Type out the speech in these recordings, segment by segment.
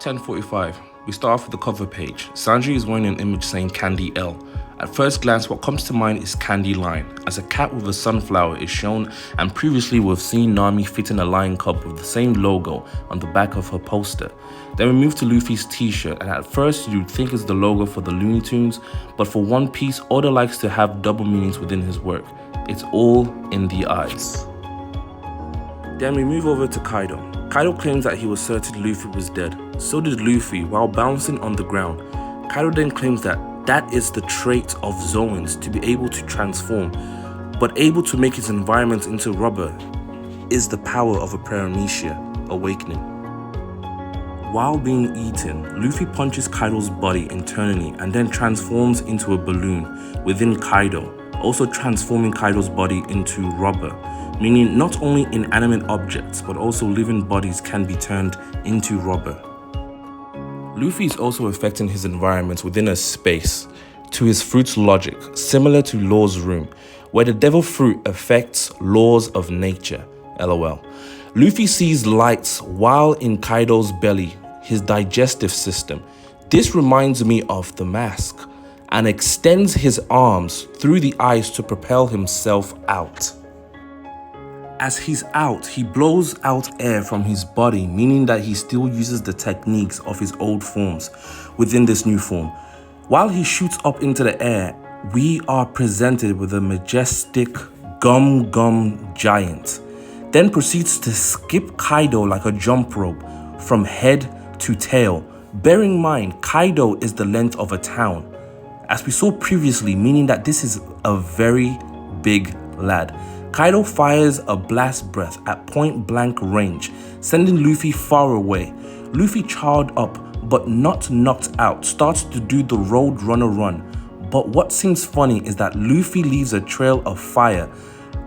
10:45. We start off with the cover page. Sanji is wearing an image saying Candy L. At first glance, what comes to mind is Candy Line, as a cat with a sunflower is shown, and previously we've seen Nami fitting a lion cub with the same logo on the back of her poster. Then we move to Luffy's t-shirt, and at first you'd think it's the logo for the Looney Tunes, but for One Piece, Oda likes to have double meanings within his work. It's all in the eyes. Then we move over to Kaido. Kaido claims that he was certain Luffy was dead. So did Luffy while bouncing on the ground. Kaido then claims that is the trait of Zoans, to be able to transform, but able to make his environment into rubber is the power of a Paramecia awakening. While being eaten, Luffy punches Kaido's body internally and then transforms into a balloon within Kaido, also transforming Kaido's body into rubber, meaning not only inanimate objects but also living bodies can be turned into rubber. Luffy is also affecting his environment within a space to his fruit's logic, similar to Law's room, where the devil fruit affects laws of nature, lol. Luffy sees lights while in Kaido's belly, his digestive system. This reminds me of the mask, and extends his arms through the eyes to propel himself out. As he's out, he blows out air from his body, meaning that he still uses the techniques of his old forms within this new form. While he shoots up into the air, we are presented with a majestic Gum giant. Then proceeds to skip Kaido like a jump rope from head to tail. Bear in mind, Kaido is the length of a town, as we saw previously, meaning that this is a very big lad. Kaido fires a blast breath at point blank range, sending Luffy far away. Luffy charred up, but not knocked out, starts to do the Road Runner run. But what seems funny is that Luffy leaves a trail of fire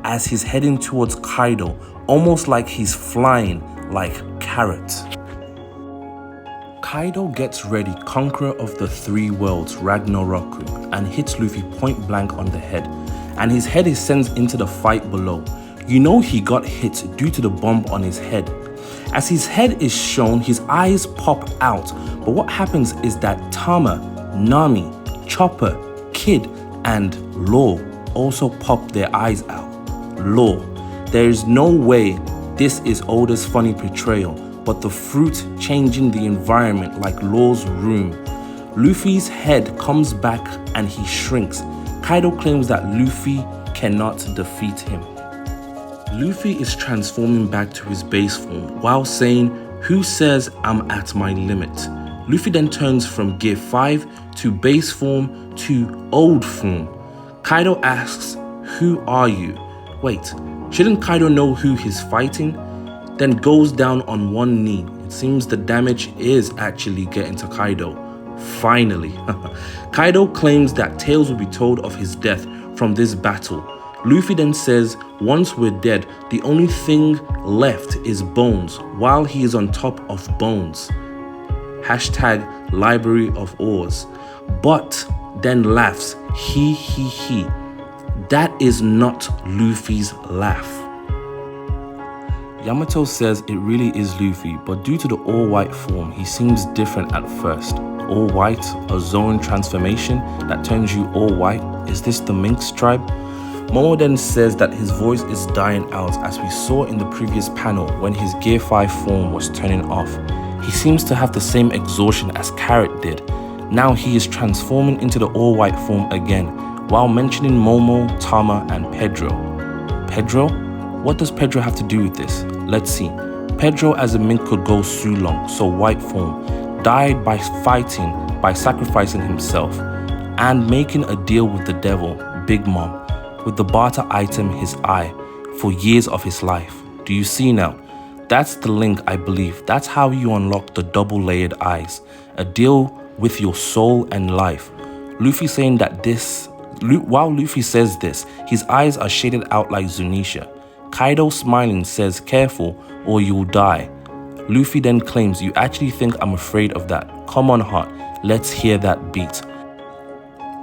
as he's heading towards Kaido, almost like he's flying like Carrot. Kaido gets ready, conqueror of the three worlds, Ragnaroku, and hits Luffy point blank on the head, and his head is sent into the fight below. You know he got hit due to the bomb on his head. As his head is shown, his eyes pop out, but what happens is that Tama, Nami, Chopper, Kid, and Law also pop their eyes out. Law, there is no way this is Oda's funny portrayal, but the fruit changing the environment like Law's room. Luffy's head comes back and he shrinks. Kaido claims that Luffy cannot defeat him. Luffy is transforming back to his base form while saying, "Who says I'm at my limit?" Luffy then turns from Gear 5 to base form to old form. Kaido asks, "Who are you?" Wait, shouldn't Kaido know who he's fighting? Then goes down on one knee. It seems the damage is actually getting to Kaido. Finally, Kaido claims that tales will be told of his death from this battle. Luffy then says, once we're dead, the only thing left is bones, while he is on top of bones. Hashtag Library of Oars. But then laughs, he. That is not Luffy's laugh. Yamato says it really is Luffy, but due to the all-white form, he seems different at first. All white, a zone transformation that turns you all white. Is this the Minx tribe? Momo then says that his voice is dying out, as we saw in the previous panel when his Gear 5 form was turning off. He seems to have the same exhaustion as Carrot did. Now he is transforming into the all-white form again, while mentioning Momo, Tama, and Pedro. Pedro? What does Pedro have to do with this? Let's see. Pedro as a mink could go Sulong, so white form, died by sacrificing himself, and making a deal with the devil, Big Mom, with the barter item his eye, for years of his life. Do you see now? That's the link, I believe. That's how you unlock the double-layered eyes. A deal with your soul and life. Luffy saying that while Luffy says this, his eyes are shaded out like Zunisha. Kaido smiling says, "Careful or you'll die." Luffy then claims, "You actually think I'm afraid of that? Come on, heart, let's hear that beat."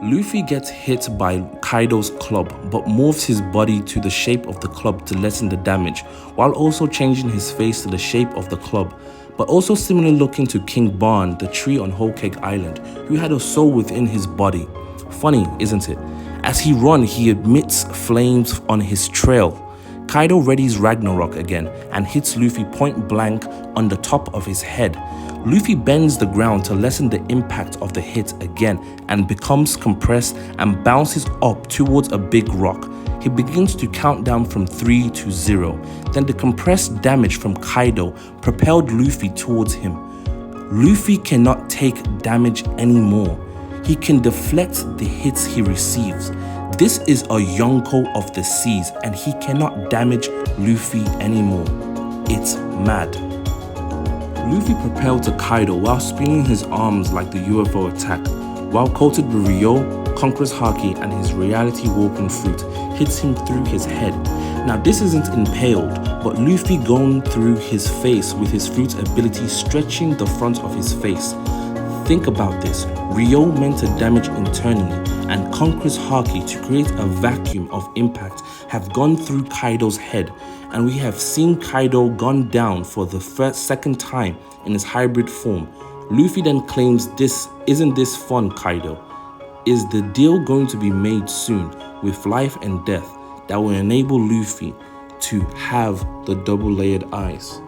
Luffy gets hit by Kaido's club, but morphs his body to the shape of the club to lessen the damage, while also changing his face to the shape of the club. but also similar looking to King Ban, the tree on Whole Cake Island, who had a soul within his body. Funny, isn't it? As he runs, he emits flames on his trail. Kaido readies Ragnarok again and hits Luffy point blank on the top of his head. Luffy bends the ground to lessen the impact of the hit again and becomes compressed and bounces up towards a big rock. He begins to count down from 3 to 0. Then the compressed damage from Kaido propelled Luffy towards him. Luffy cannot take damage anymore. He can deflect the hits he receives. This is a Yonko of the seas and he cannot damage Luffy anymore. It's mad. Luffy propelled to Kaido while spinning his arms like the UFO attack, while coated with Ryo, Conqueror's Haki and his reality warping fruit hits him through his head. Now this isn't impaled, but Luffy going through his face with his fruit ability stretching the front of his face. Think about this, Ryo meant to damage internally and Conqueror's Haki to create a vacuum of impact have gone through Kaido's head, and we have seen Kaido gone down for the second time in his hybrid form. Luffy then claims, isn't this fun, Kaido? Is the deal going to be made soon with life and death that will enable Luffy to have the double-layered eyes?